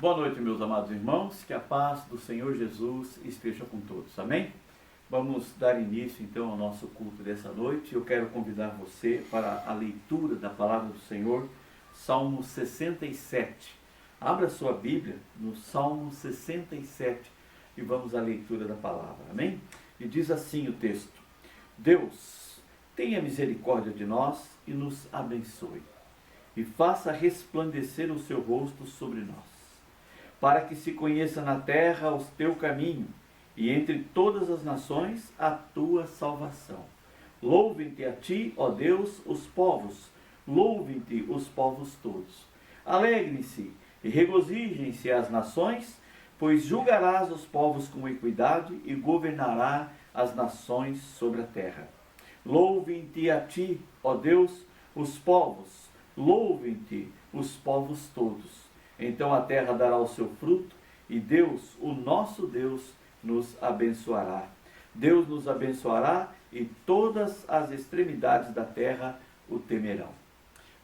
Boa noite, meus amados irmãos, que a paz do Senhor Jesus esteja com todos, amém? Vamos dar início então ao nosso culto dessa noite. Eu quero convidar você para a leitura da palavra do Senhor, Salmo 67. Abra sua Bíblia no Salmo 67 e vamos à leitura da palavra, amém? E diz assim o texto: Deus, tenha misericórdia de nós e nos abençoe, e faça resplandecer o seu rosto sobre nós, para que se conheça na terra o teu caminho, e entre todas as nações a tua salvação. Louvem-te a ti, ó Deus, os povos, louvem-te os povos todos. Alegrem-se e regozijem-se as nações, pois julgarás os povos com equidade e governará as nações sobre a terra. Louvem-te a ti, ó Deus, os povos, louvem-te os povos todos. Então a terra dará o seu fruto, e Deus, o nosso Deus, nos abençoará. Deus nos abençoará, e todas as extremidades da terra o temerão.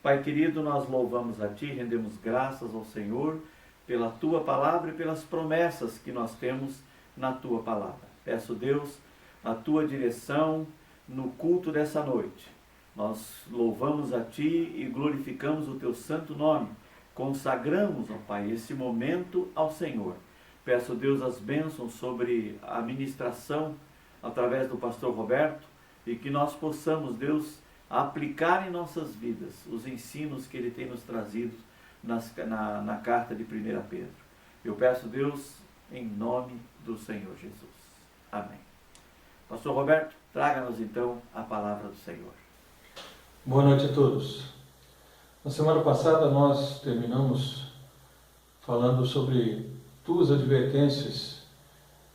Pai querido, nós louvamos a Ti, rendemos graças ao Senhor pela Tua palavra e pelas promessas que nós temos na Tua palavra. Peço, Deus, a Tua direção no culto dessa noite. Nós louvamos a Ti e glorificamos o Teu santo nome. Consagramos, ó Pai, esse momento ao Senhor. Peço, Deus, as bênçãos sobre a ministração através do pastor Roberto, e que nós possamos, Deus, aplicar em nossas vidas os ensinos que ele tem nos trazido na carta de 1 Pedro. Eu peço, Deus, em nome do Senhor Jesus. Amém. Pastor Roberto, traga-nos então a palavra do Senhor. Boa noite a todos. Na semana passada nós terminamos falando sobre duas advertências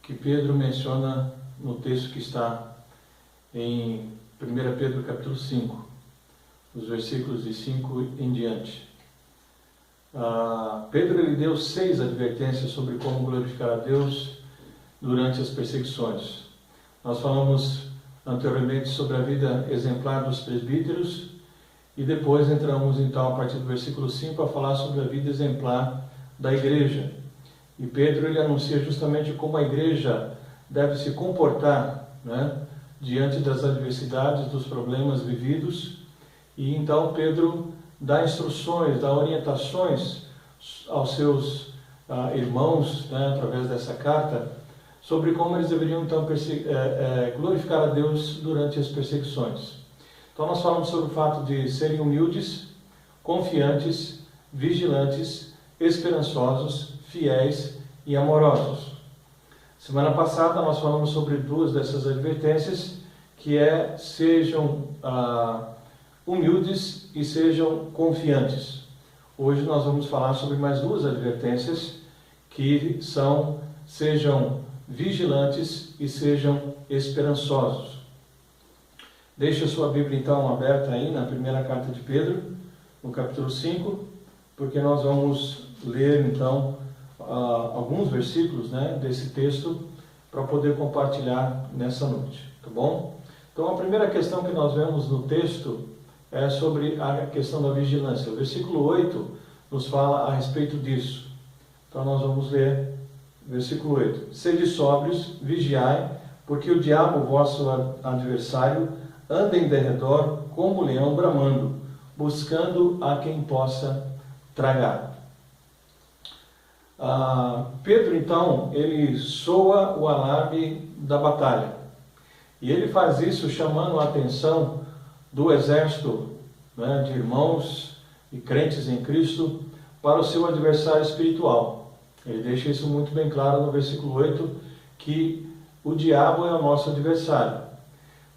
que Pedro menciona no texto que está em 1 Pedro capítulo 5, os versículos de 5 em diante. Pedro ele deu 6 advertências sobre como glorificar a Deus durante as perseguições. Nós falamos anteriormente sobre a vida exemplar dos presbíteros, e depois entramos então a partir do versículo 5 a falar sobre a vida exemplar da igreja. E Pedro ele anuncia justamente como a igreja deve se comportar, né, diante das adversidades, dos problemas vividos. E então Pedro dá instruções, dá orientações aos seus irmãos, né, através dessa carta, sobre como eles deveriam então glorificar a Deus durante as perseguições. Então nós falamos sobre o fato de serem humildes, confiantes, vigilantes, esperançosos, fiéis e amorosos. Semana passada nós falamos sobre duas dessas advertências, que sejam humildes e sejam confiantes. Hoje nós vamos falar sobre mais duas advertências, que sejam vigilantes e sejam esperançosos. Deixe a sua Bíblia então aberta aí na primeira carta de Pedro, no capítulo 5, porque nós vamos ler então alguns versículos, né, desse texto para poder compartilhar nessa noite, tá bom? Então a primeira questão que nós vemos no texto é sobre a questão da vigilância. O versículo 8 nos fala a respeito disso. Então nós vamos ler versículo 8. Sede sóbrios, vigiai, porque o diabo, vosso adversário, anda em derredor como leão bramando, buscando a quem possa tragar. Pedro, então, ele soa o alarme da batalha. E ele faz isso chamando a atenção do exército, né, de irmãos e crentes em Cristo para o seu adversário espiritual. Ele deixa isso muito bem claro no versículo 8, que o diabo é o nosso adversário.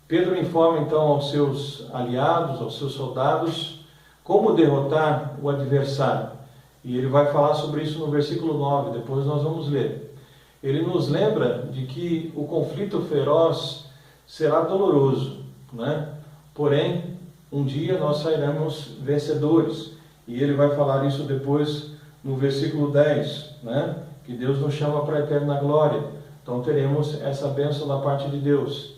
Pedro informa então aos seus aliados, aos seus soldados, como derrotar o adversário. E ele vai falar sobre isso no versículo 9, depois nós vamos ler. Ele nos lembra de que o conflito feroz será doloroso, né? Porém, um dia nós sairemos vencedores. E ele vai falar isso depois no versículo 10, né? Que Deus nos chama para a eterna glória. Então teremos essa bênção da parte de Deus.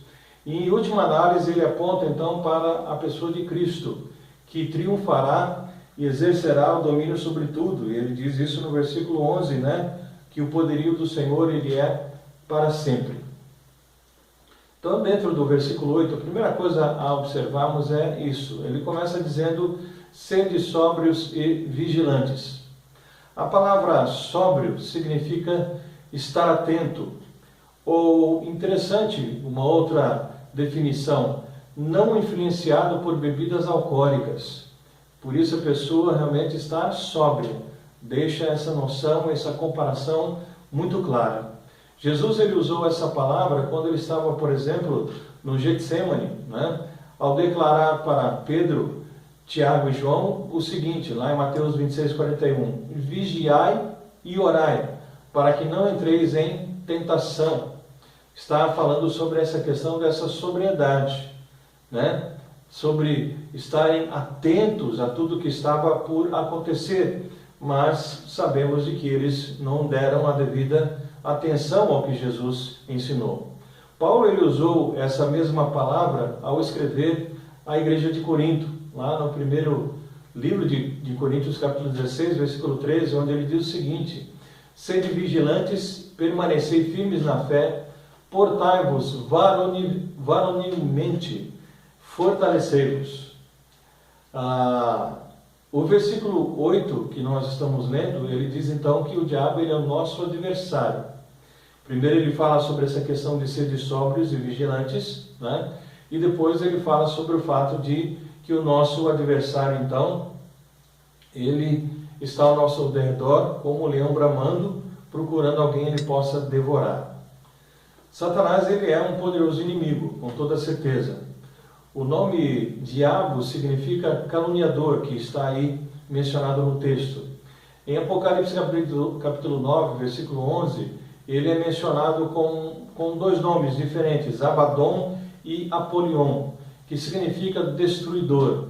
E em última análise ele aponta então para a pessoa de Cristo, que triunfará e exercerá o domínio sobre tudo. E ele diz isso no versículo 11, né? Que o poderio do Senhor, ele é para sempre. Então, dentro do versículo 8, a primeira coisa a observarmos é isso. Ele começa dizendo, sede sóbrios e vigilantes. A palavra sóbrio significa estar atento. Ou, interessante, uma outra definição, não influenciado por bebidas alcoólicas. Por isso a pessoa realmente está sóbria. Deixa essa noção, essa comparação muito clara. Jesus ele usou essa palavra quando ele estava, por exemplo, no Getsemane, né? Ao declarar para Pedro, Tiago e João o seguinte, lá em Mateus 26:41, vigiai e orai, para que não entreis em tentação. Está falando sobre essa questão dessa sobriedade, né? Sobre estarem atentos a tudo que estava por acontecer, mas sabemos de que eles não deram a devida atenção ao que Jesus ensinou. Paulo ele usou essa mesma palavra ao escrever à igreja de Corinto, lá no primeiro livro de Coríntios, capítulo 16, versículo 13, onde ele diz o seguinte, sede vigilantes, permanecei firmes na fé, portai-vos varonilmente, fortalecei-vos. O versículo 8 que nós estamos lendo, ele diz então que o diabo ele é o nosso adversário. Primeiro ele fala sobre essa questão de ser sóbrios e vigilantes, né? E depois ele fala sobre o fato de que o nosso adversário então, ele está ao nosso redor como um leão bramando, procurando alguém ele possa devorar. Satanás ele é um poderoso inimigo, com toda certeza. O nome diabo significa caluniador, que está aí mencionado no texto. Em Apocalipse capítulo 9, versículo 11, ele é mencionado com dois nomes diferentes, Abaddon e Apolion, que significa destruidor.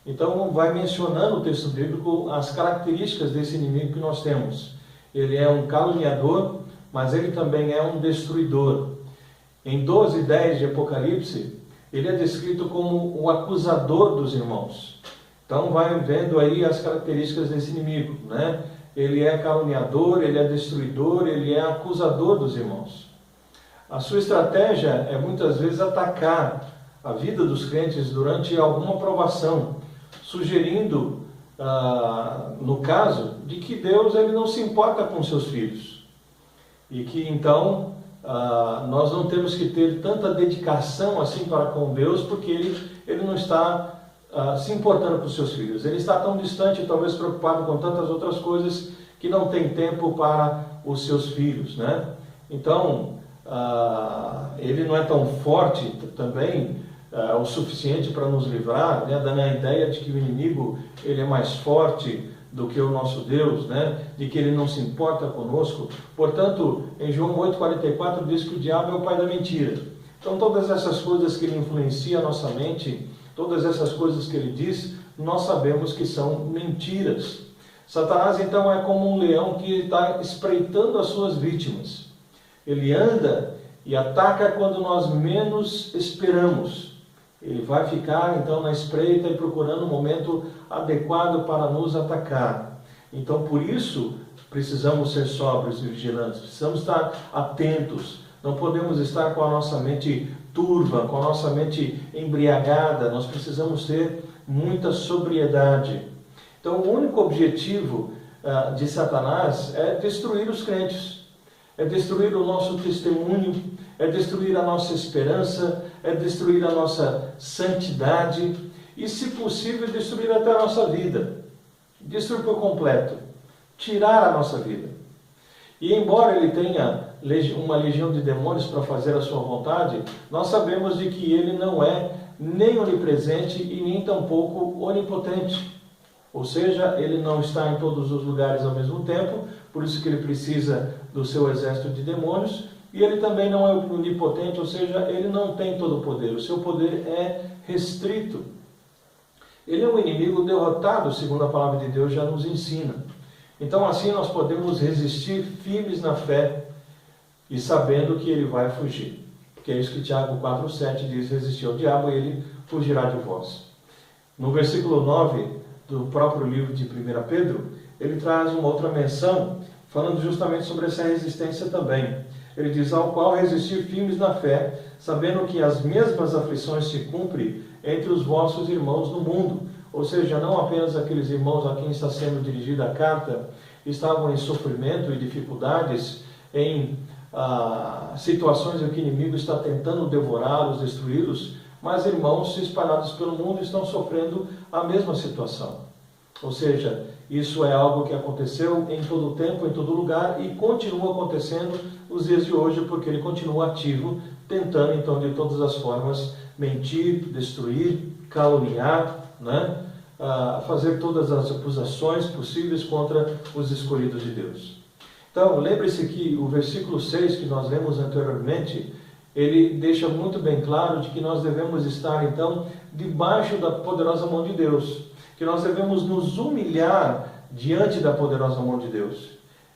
Então vai mencionando o texto bíblico as características desse inimigo que nós temos. Ele é um caluniador, mas ele também é um destruidor. Em 12:10 de Apocalipse, ele é descrito como o acusador dos irmãos. Então vai vendo aí as características desse inimigo, né? Ele é caluniador, ele é destruidor, ele é acusador dos irmãos. A sua estratégia é muitas vezes atacar a vida dos crentes durante alguma provação, sugerindo, no caso, de que Deus ele não se importa com seus filhos. E que então nós não temos que ter tanta dedicação assim para com Deus, porque ele não está se importando com os seus filhos. Ele está tão distante, talvez preocupado com tantas outras coisas, que não tem tempo para os seus filhos, né? Então, ele não é tão forte também o suficiente para nos livrar, né? Dando a ideia de que o inimigo ele é mais forte do que o nosso Deus, né? De que ele não se importa conosco. Portanto, em João 8,44 diz que o diabo é o pai da mentira. Então, todas essas coisas que ele influencia a nossa mente, todas essas coisas que ele diz, nós sabemos que são mentiras. Satanás, então, é como um leão que está espreitando as suas vítimas. Ele anda e ataca quando nós menos esperamos. Ele vai ficar, então, na espreita e procurando um momento adequado para nos atacar. Então, por isso, precisamos ser sóbrios e vigilantes. Precisamos estar atentos. Não podemos estar com a nossa mente turva, com a nossa mente embriagada. Nós precisamos ter muita sobriedade. Então, o único objetivo de Satanás é destruir os crentes. É destruir o nosso testemunho, é destruir a nossa esperança, é destruir a nossa santidade e, se possível, destruir até a nossa vida. Destruir por completo. Tirar a nossa vida. E embora ele tenha uma legião de demônios para fazer a sua vontade, nós sabemos de que ele não é nem onipresente e nem tampouco onipotente. Ou seja, ele não está em todos os lugares ao mesmo tempo, por isso que ele precisa do seu exército de demônios, e ele também não é onipotente, ou seja, ele não tem todo o poder, o seu poder é restrito. Ele é um inimigo derrotado, segundo a palavra de Deus já nos ensina. Então assim nós podemos resistir firmes na fé e sabendo que ele vai fugir. Porque é isso que Tiago 4,7 diz, resistir ao diabo e ele fugirá de vós. No versículo 9, do próprio livro de 1 Pedro, ele traz uma outra menção, falando justamente sobre essa resistência também. Ele diz: ao qual resistir firmes na fé, sabendo que as mesmas aflições se cumprem entre os vossos irmãos no mundo. Ou seja, não apenas aqueles irmãos a quem está sendo dirigida a carta estavam em sofrimento e dificuldades, em situações em que o inimigo está tentando devorá-los, destruí-los, mas irmãos espalhados pelo mundo estão sofrendo a mesma situação. Ou seja, isso é algo que aconteceu em todo o tempo, em todo lugar, e continua acontecendo nos dias de hoje, porque ele continua ativo, tentando então de todas as formas mentir, destruir, caluniar, fazer todas as acusações possíveis contra os escolhidos de Deus. Então, lembre-se que o versículo 6 que nós lemos anteriormente, ele deixa muito bem claro de que nós devemos estar então debaixo da poderosa mão de Deus, que nós devemos nos humilhar diante da poderosa mão de Deus,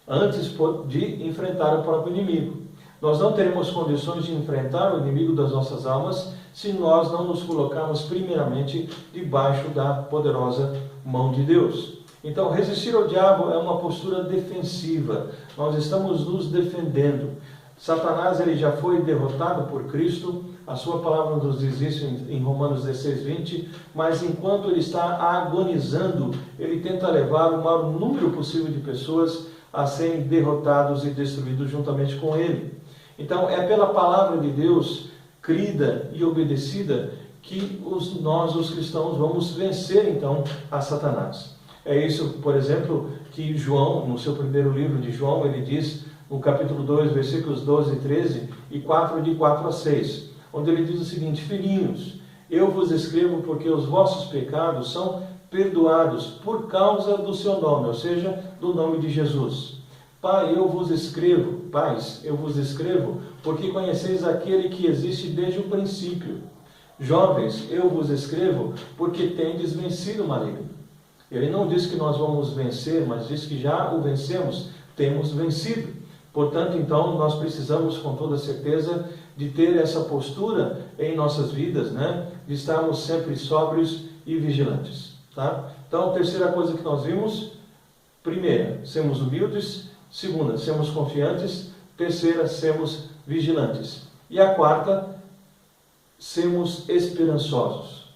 antes de enfrentar o próprio inimigo. Nós não teremos condições de enfrentar o inimigo das nossas almas se nós não nos colocarmos primeiramente debaixo da poderosa mão de Deus. Então, resistir ao diabo é uma postura defensiva. Nós estamos nos defendendo. Satanás ele já foi derrotado por Cristo. A sua palavra nos diz isso em Romanos 16:20. Mas enquanto ele está agonizando, ele tenta levar o maior número possível de pessoas a serem derrotados e destruídos juntamente com ele. Então, é pela palavra de Deus, crida e obedecida, que nós, os cristãos, vamos vencer então a Satanás. É isso, por exemplo, que João, no seu primeiro livro de João, ele diz no capítulo 2, versículos 12 e 13 e 4, de 4 a 6, onde ele diz o seguinte: filhinhos, eu vos escrevo porque os vossos pecados são perdoados por causa do seu nome, ou seja, do nome de Jesus. Pais, eu vos escrevo, porque conheceis aquele que existe desde o princípio. Jovens, eu vos escrevo, porque tendes vencido o maligno. Ele não diz que nós vamos vencer, mas diz que já o vencemos, temos vencido. Portanto, então, nós precisamos com toda certeza de ter essa postura em nossas vidas, de estarmos sempre sóbrios e vigilantes. Tá? Então, a terceira coisa que nós vimos: primeira, sermos humildes; segunda, sermos confiantes; terceira, sermos vigilantes. E a quarta, sermos esperançosos.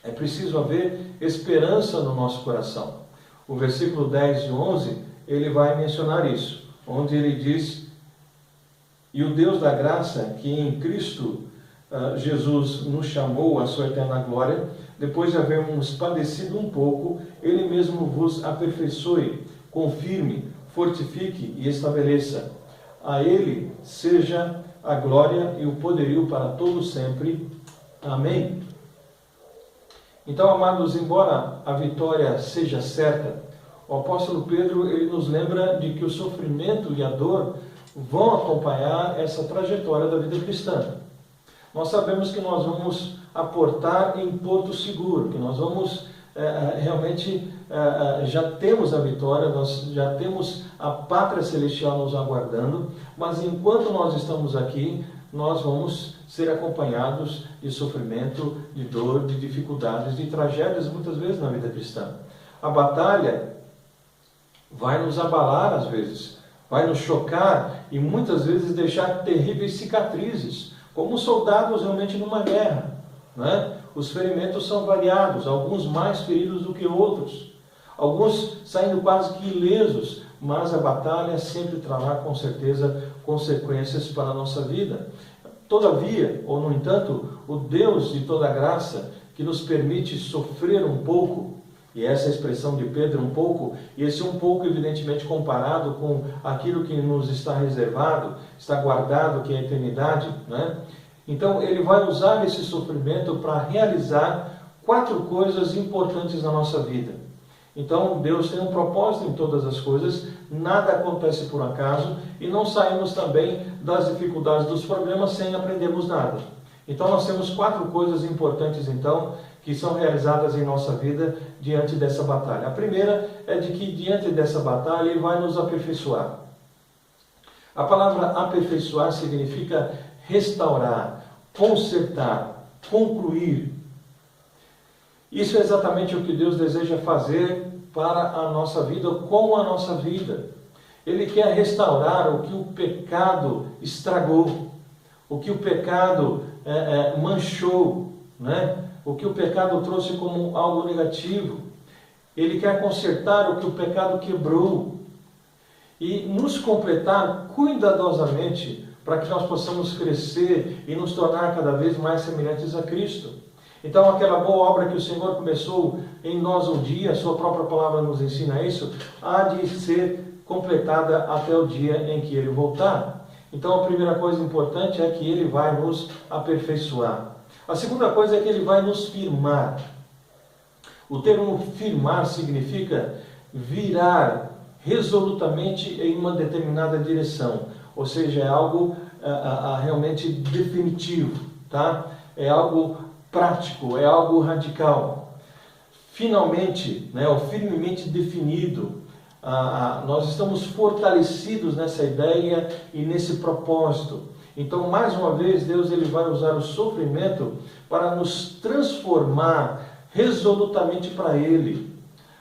É preciso haver esperança no nosso coração. O versículo 10 e 11, ele vai mencionar isso, onde ele diz: e o Deus da graça, que em Cristo Jesus nos chamou à sua eterna glória, depois de havermos padecido um pouco, ele mesmo vos aperfeiçoe, confirme, fortifique e estabeleça. A ele seja a glória e o poderio para todos sempre. Amém. Então, amados, embora a vitória seja certa, o apóstolo Pedro ele nos lembra de que o sofrimento e a dor vão acompanhar essa trajetória da vida cristã. Nós sabemos que nós vamos aportar em porto seguro, que nós vamos realmente já temos a vitória, nós já temos a pátria celestial nos aguardando, mas enquanto nós estamos aqui, nós vamos ser acompanhados de sofrimento, de dor, de dificuldades, de tragédias muitas vezes na vida cristã. A batalha vai nos abalar às vezes, vai nos chocar e muitas vezes deixar terríveis cicatrizes, como soldados realmente numa guerra, Os ferimentos são variados, alguns mais feridos do que outros, alguns saindo quase que ilesos, mas a batalha sempre trará com certeza consequências para a nossa vida. Todavia, ou no entanto, o Deus de toda graça, que nos permite sofrer um pouco, e essa expressão de Pedro, um pouco, e esse um pouco evidentemente comparado com aquilo que nos está reservado, está guardado, que é a eternidade, Então ele vai usar esse sofrimento para realizar 4 coisas importantes na nossa vida. Então Deus tem um propósito em todas as coisas, nada acontece por acaso, e não saímos também das dificuldades, dos problemas, sem aprendermos nada. Então nós temos 4 coisas importantes então, que são realizadas em nossa vida diante dessa batalha. A primeira é de que diante dessa batalha ele vai nos aperfeiçoar. A palavra aperfeiçoar significa restaurar, consertar, concluir. Isso é exatamente o que Deus deseja fazer para a nossa vida, com a nossa vida. Ele quer restaurar o que o pecado estragou, o que o pecado manchou, né? O que o pecado trouxe como algo negativo. Ele quer consertar o que o pecado quebrou e nos completar cuidadosamente para que nós possamos crescer e nos tornar cada vez mais semelhantes a Cristo. Então, aquela boa obra que o Senhor começou em nós um dia, a sua própria palavra nos ensina isso, há de ser completada até o dia em que Ele voltar. Então, a primeira coisa importante é que Ele vai nos aperfeiçoar. A segunda coisa é que Ele vai nos firmar. O termo firmar significa virar resolutamente em uma determinada direção, ou seja, é algo realmente definitivo, tá? É algo prático, é algo radical. Finalmente, né, ou firmemente definido, nós estamos fortalecidos nessa ideia e nesse propósito. Então, mais uma vez, Deus ele vai usar o sofrimento para nos transformar resolutamente para Ele,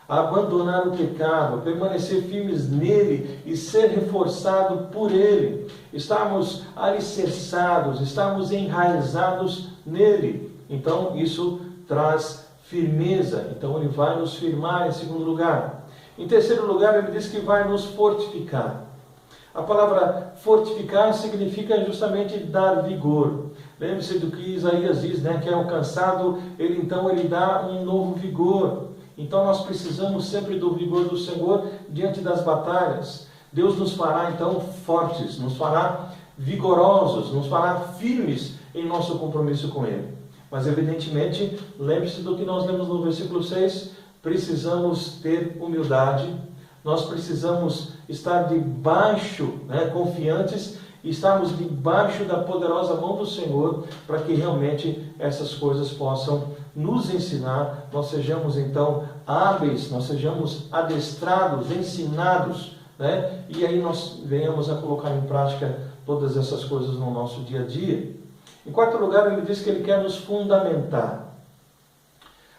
abandonar o pecado, permanecer firmes nele e ser reforçado por Ele. Estarmos alicerçados, estarmos enraizados nele. Então, isso traz firmeza. Então, Ele vai nos firmar em segundo lugar. Em terceiro lugar, Ele diz que vai nos fortificar. A palavra fortificar significa justamente dar vigor. Lembre-se do que Isaías diz, né? Que é o cansado, ele dá um novo vigor. Então nós precisamos sempre do vigor do Senhor diante das batalhas. Deus nos fará então fortes, nos fará vigorosos, nos fará firmes em nosso compromisso com Ele. Mas evidentemente, lembre-se do que nós lemos no versículo 6, precisamos ter humildade, nós precisamos estar debaixo, confiantes, e estarmos debaixo da poderosa mão do Senhor, para que realmente essas coisas possam nos ensinar, nós sejamos então hábeis, nós sejamos adestrados, ensinados, e aí nós venhamos a colocar em prática todas essas coisas no nosso dia a dia. Em quarto lugar, ele diz que ele quer nos fundamentar.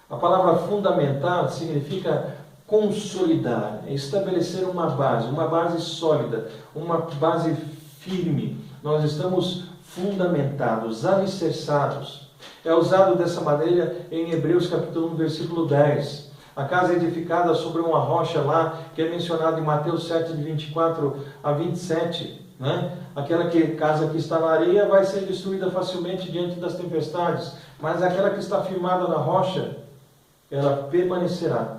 A palavra fundamentar significa consolidar, estabelecer uma base sólida, uma base firme. Nós estamos fundamentados, alicerçados. É usado dessa maneira em Hebreus capítulo 1, versículo 10. A casa edificada sobre uma rocha lá, que é mencionado em Mateus 7, de 24 a 27. Aquela casa que está na areia vai ser destruída facilmente diante das tempestades, mas aquela que está firmada na rocha, ela permanecerá,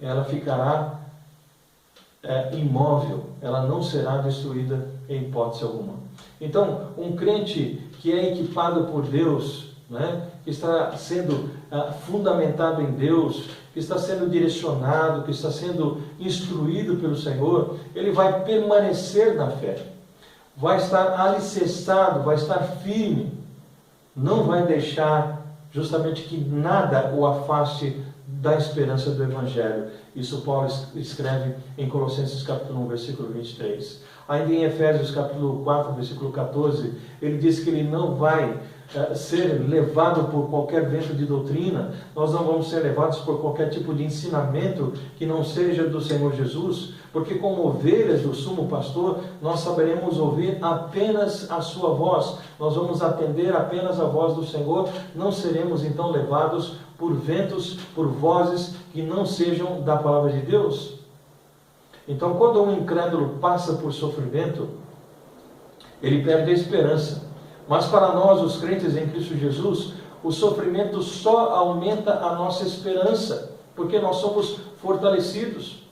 ela ficará imóvel, ela não será destruída em hipótese alguma. Então, um crente que é equipado por Deus, que está sendo fundamentado em Deus, que está sendo direcionado, que está sendo instruído pelo Senhor, ele vai permanecer na fé, vai estar alicerçado, vai estar firme, não vai deixar justamente que nada o afaste da esperança do Evangelho. Isso Paulo escreve em Colossenses capítulo 1, versículo 23. Ainda em Efésios capítulo 4, versículo 14, ele diz que ele não vai ser levado por qualquer vento de doutrina, nós não vamos ser levados por qualquer tipo de ensinamento que não seja do Senhor Jesus, porque como ovelhas do sumo pastor, nós saberemos ouvir apenas a sua voz, nós vamos atender apenas a voz do Senhor, não seremos então levados por ventos, por vozes que não sejam da palavra de Deus. Então, quando um incrédulo passa por sofrimento, ele perde a esperança. Mas para nós, os crentes em Cristo Jesus, o sofrimento só aumenta a nossa esperança, porque nós somos fortalecidos.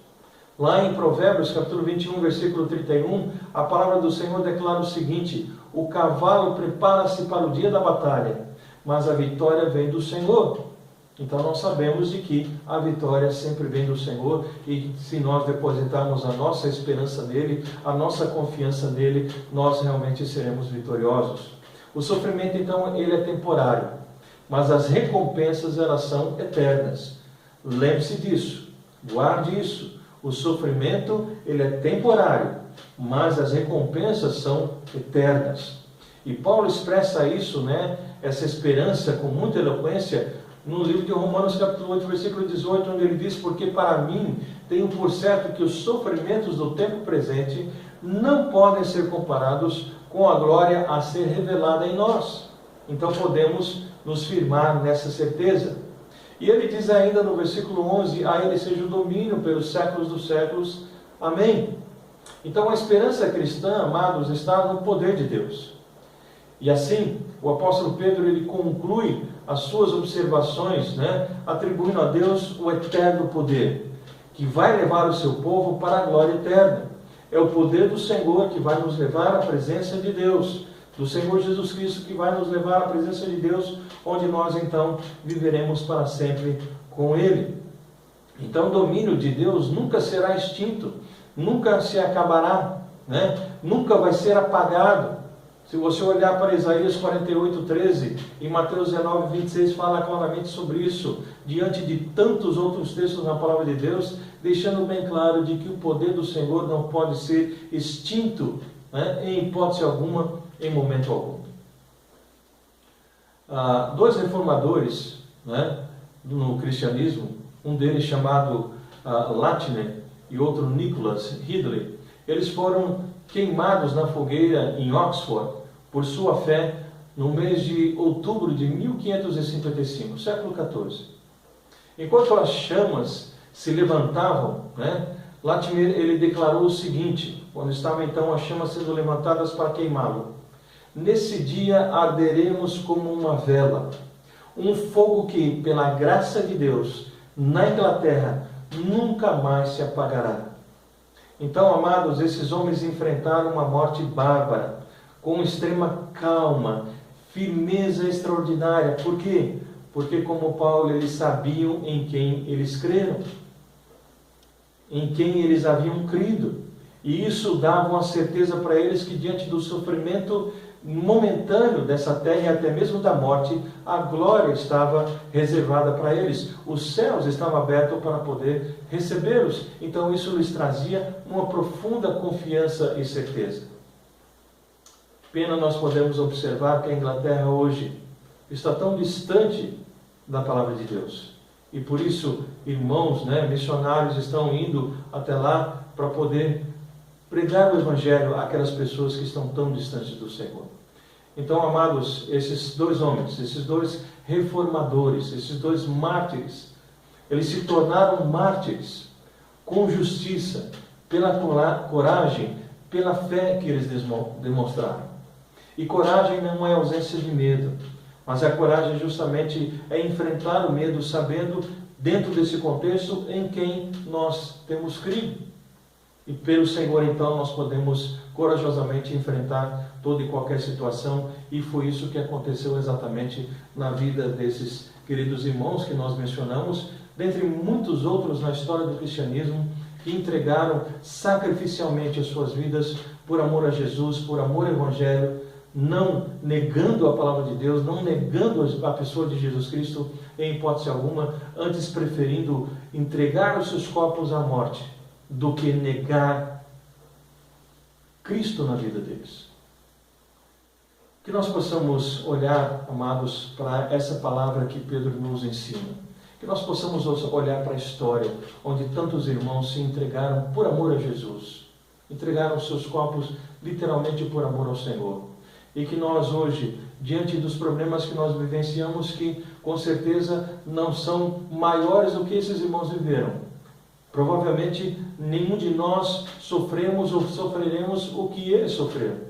Lá em Provérbios, capítulo 21, versículo 31, a palavra do Senhor declara o seguinte: o cavalo prepara-se para o dia da batalha, mas a vitória vem do Senhor. Então nós sabemos de que a vitória sempre vem do Senhor, e se nós depositarmos a nossa esperança nele, a nossa confiança nele, nós realmente seremos vitoriosos. O sofrimento então ele é temporário, mas as recompensas elas são eternas. Lembre-se disso, guarde isso. O sofrimento ele é temporário, mas as recompensas são eternas. E Paulo expressa isso, essa esperança com muita eloquência, no livro de Romanos capítulo 8, versículo 18, onde ele diz: porque para mim tenho por certo que os sofrimentos do tempo presente não podem ser comparados com a glória a ser revelada em nós. Então podemos nos firmar nessa certeza. E ele diz ainda no versículo 11: a ele seja o domínio pelos séculos dos séculos. Amém. Então a esperança cristã, amados, está no poder de Deus. E assim, o apóstolo Pedro, ele conclui as suas observações, atribuindo a Deus o eterno poder, que vai levar o seu povo para a glória eterna. É o poder do Senhor que vai nos levar à presença de Deus, do Senhor Jesus Cristo, que vai nos levar à presença de Deus, onde nós então viveremos para sempre com Ele. Então o domínio de Deus nunca será extinto, nunca se acabará, nunca vai ser apagado. Se você olhar para Isaías 48:13 e Mateus 19:26 fala claramente sobre isso, diante de tantos outros textos na palavra de Deus, deixando bem claro de que o poder do Senhor não pode ser extinto, em hipótese alguma, em momento algum. Dois reformadores no cristianismo, um deles chamado Latimer e outro Nicholas Ridley, eles foram queimados na fogueira em Oxford por sua fé no mês de outubro de 1555, século XIV. Enquanto as chamas se levantavam, Latimer ele declarou o seguinte, quando estavam então as chamas sendo levantadas para queimá-lo: nesse dia arderemos como uma vela, um fogo que, pela graça de Deus, na Inglaterra, nunca mais se apagará. Então, amados, esses homens enfrentaram uma morte bárbara, com extrema calma, firmeza extraordinária. Por quê? Porque, como Paulo, eles sabiam em quem eles creram, em quem eles haviam crido. E isso dava uma certeza para eles que, diante do sofrimento momentâneo dessa terra e até mesmo da morte, a glória estava reservada para eles. Os céus estavam abertos para poder recebê-los. Então isso lhes trazia uma profunda confiança e certeza. Pena nós podemos observar que a Inglaterra hoje está tão distante da palavra de Deus. E por isso, irmãos, missionários estão indo até lá para poder pregar o Evangelho àquelas pessoas que estão tão distantes do Senhor. Então, amados, esses dois homens, esses dois reformadores, esses dois mártires, eles se tornaram mártires com justiça, pela coragem, pela fé que eles demonstraram. E coragem não é ausência de medo, mas a coragem justamente é enfrentar o medo sabendo, dentro desse contexto, em quem nós temos crido. E pelo Senhor, então, nós podemos corajosamente enfrentar toda e qualquer situação, e foi isso que aconteceu exatamente na vida desses queridos irmãos que nós mencionamos, dentre muitos outros na história do cristianismo, que entregaram sacrificialmente as suas vidas por amor a Jesus, por amor ao Evangelho, não negando a palavra de Deus, não negando a pessoa de Jesus Cristo em hipótese alguma, antes preferindo entregar os seus corpos à morte do que negar Cristo na vida deles. Que nós possamos olhar, amados, para essa palavra que Pedro nos ensina. Que nós possamos olhar para a história onde tantos irmãos se entregaram por amor a Jesus. Entregaram seus corpos literalmente por amor ao Senhor. E que nós hoje, diante dos problemas que nós vivenciamos, que com certeza não são maiores do que esses irmãos viveram. Provavelmente nenhum de nós sofremos ou sofreremos o que eles sofreram.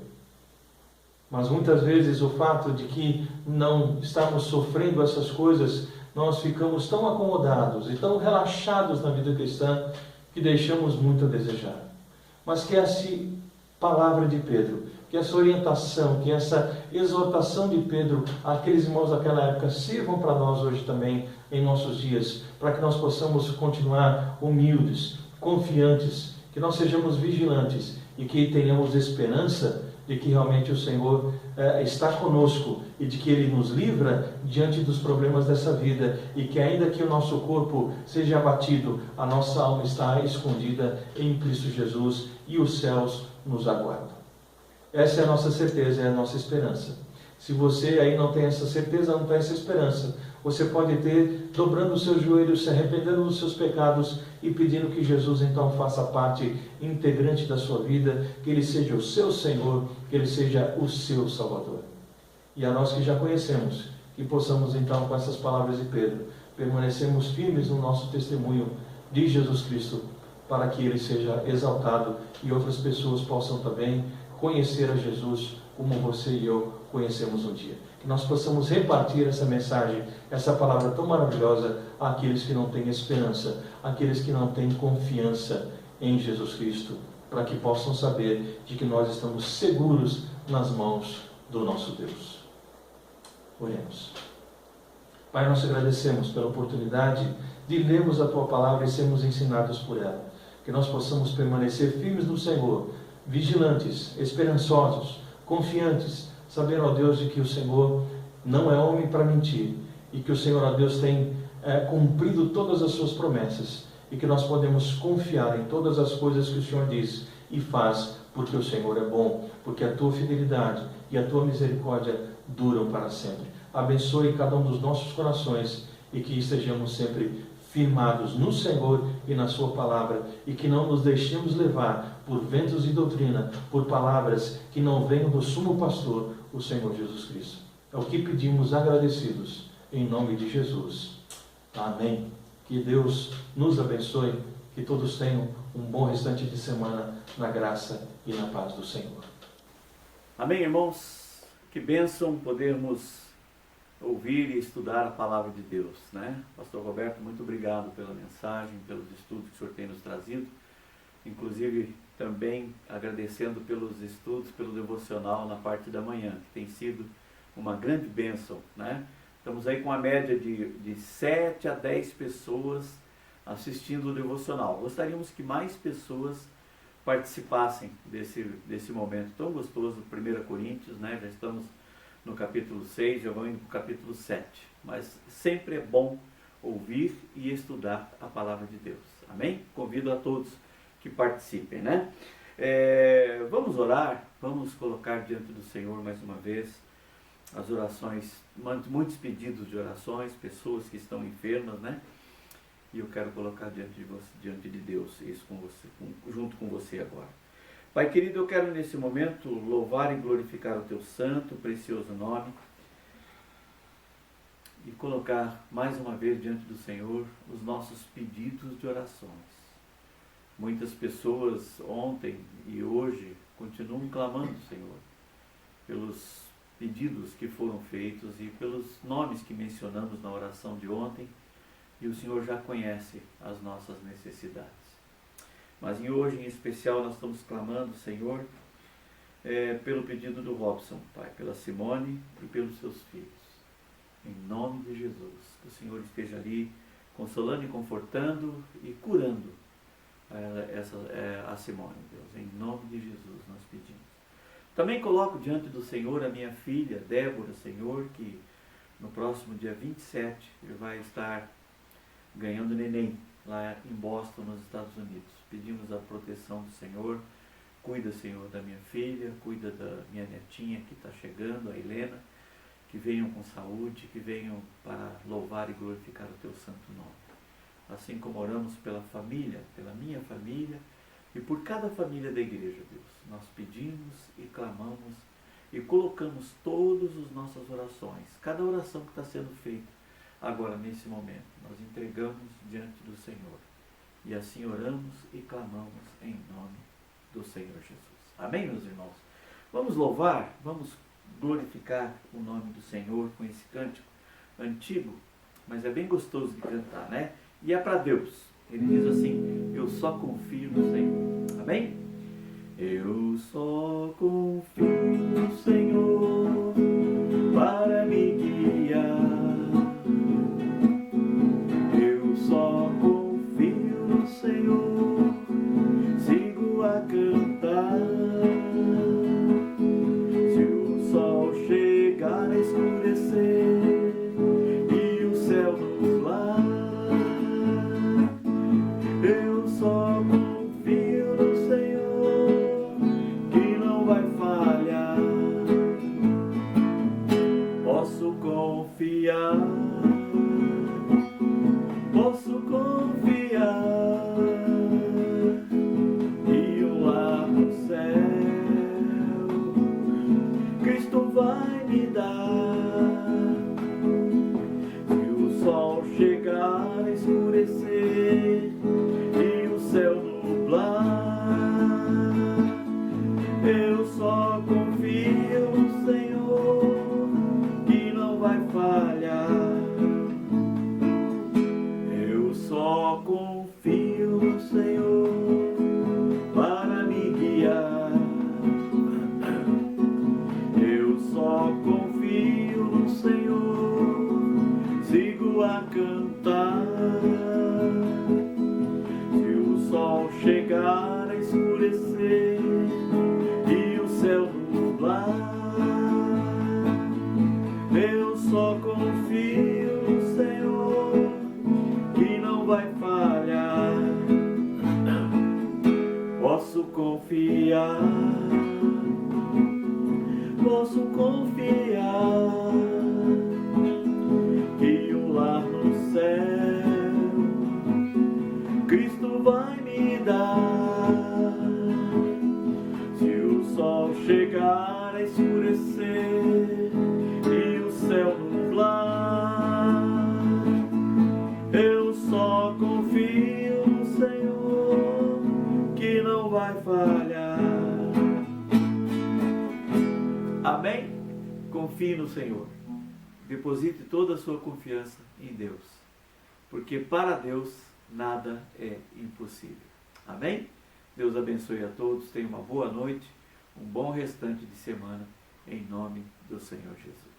Mas muitas vezes o fato de que não estamos sofrendo essas coisas, nós ficamos tão acomodados e tão relaxados na vida cristã que deixamos muito a desejar. Mas que essa palavra de Pedro, que essa orientação, que essa exortação de Pedro àqueles irmãos daquela época sirvam para nós hoje também, em nossos dias, para que nós possamos continuar humildes, confiantes, que nós sejamos vigilantes e que tenhamos esperança de que realmente o Senhor está conosco e de que Ele nos livra diante dos problemas dessa vida e que ainda que o nosso corpo seja abatido, a nossa alma está escondida em Cristo Jesus e os céus nos aguardam. Essa é a nossa certeza, é a nossa esperança. Se você aí não tem essa certeza, não tem essa esperança, Você pode ter dobrando os seus joelhos, se arrependendo dos seus pecados e pedindo que Jesus então faça parte integrante da sua vida, que Ele seja o seu Senhor, que Ele seja o seu Salvador. E a nós que já conhecemos, que possamos então, com essas palavras de Pedro, permanecermos firmes no nosso testemunho de Jesus Cristo, para que Ele seja exaltado e outras pessoas possam também conhecer a Jesus como você e eu conhecemos um dia. Que nós possamos repartir essa mensagem, essa palavra tão maravilhosa àqueles que não têm esperança, àqueles que não têm confiança em Jesus Cristo, para que possam saber de que nós estamos seguros nas mãos do nosso Deus. Oremos. Pai, nós te agradecemos pela oportunidade de lermos a Tua palavra e sermos ensinados por ela. Que nós possamos permanecer firmes no Senhor, vigilantes, esperançosos, confiantes, sabendo, ó Deus, de que o Senhor não é homem para mentir e que o Senhor, ó Deus, tem cumprido todas as suas promessas e que nós podemos confiar em todas as coisas que o Senhor diz e faz, porque o Senhor é bom, porque a Tua fidelidade e a Tua misericórdia duram para sempre. Abençoe cada um dos nossos corações e que estejamos sempre firmados no Senhor e na Sua palavra, e que não nos deixemos levar por ventos de doutrina, por palavras que não venham do sumo pastor, o Senhor Jesus Cristo. É o que pedimos agradecidos, em nome de Jesus. Amém. Que Deus nos abençoe, que todos tenham um bom restante de semana na graça e na paz do Senhor. Amém, irmãos? Que bênção podermos ouvir e estudar a palavra de Deus, né? Pastor Roberto, muito obrigado pela mensagem, pelos estudos que o senhor tem nos trazido, inclusive também agradecendo pelos estudos, pelo devocional na parte da manhã, que tem sido uma grande bênção, né? Estamos aí com a média de 7 a 10 pessoas assistindo o devocional. Gostaríamos que mais pessoas participassem desse momento tão gostoso, 1 Coríntios, né? Já estamos no capítulo 6, já vamos indo para o capítulo 7. Mas sempre é bom ouvir e estudar a palavra de Deus. Amém? Convido a todos que participem, né? Vamos orar, vamos colocar diante do Senhor mais uma vez as orações, muitos pedidos de orações, pessoas que estão enfermas, né? E eu quero colocar diante de Deus isso com você, junto com você agora. Pai querido, eu quero nesse momento louvar e glorificar o Teu santo, precioso nome e colocar mais uma vez diante do Senhor os nossos pedidos de orações. Muitas pessoas ontem e hoje continuam clamando, Senhor, pelos pedidos que foram feitos e pelos nomes que mencionamos na oração de ontem, e o Senhor já conhece as nossas necessidades. Mas hoje, em especial, nós estamos clamando, Senhor, pelo pedido do Robson, Pai, pela Simone e pelos seus filhos. Em nome de Jesus, que o Senhor esteja ali consolando e confortando e curando a Simone, Deus. Em nome de Jesus nós pedimos. Também coloco diante do Senhor a minha filha, Débora, Senhor, que no próximo dia 27 vai estar ganhando neném lá em Boston, nos Estados Unidos. Pedimos a proteção do Senhor. Cuida, Senhor, da minha filha, cuida da minha netinha que está chegando, a Helena, que venham com saúde, que venham para louvar e glorificar o Teu santo nome. Assim como oramos pela família, pela minha família e por cada família da igreja, Deus. Nós pedimos e clamamos e colocamos todas as nossas orações, cada oração que está sendo feita agora nesse momento, nós entregamos diante do Senhor. E assim oramos e clamamos em nome do Senhor Jesus. Amém, meus irmãos? Vamos louvar, vamos glorificar o nome do Senhor com esse cântico antigo, mas é bem gostoso de cantar, né? E é para Deus. Ele diz assim: eu só confio no Senhor. Amém? Eu só confio no Senhor para me guiar. Eu só confio no Senhor, sigo a cantar. Se o sol chegar a escurecer e o céu nublar, eu só confio no Senhor, que não vai falhar. posso confiar e lá no céu Cristo vai me dar. Se o sol chegar a escurecer e o céu nublar, eu só confio no Senhor que não vai falhar. Eu só confio no Senhor para me guiar. Eu só confio no Senhor, sigo a cantar. Se o sol chegar a escurecer e o céu nublar, eu só confio no Senhor que não vai falhar. Posso confiar que um lar no céu Cristo vai me dar. Se o sol chegar a escurecer e o céu nublar, eu só confio no Senhor que não vai falhar. Amém? Confie no Senhor. Deposite toda a sua confiança em Deus, porque para Deus nada é impossível. Amém? Deus abençoe a todos, tenha uma boa noite, um bom restante de semana, em nome do Senhor Jesus.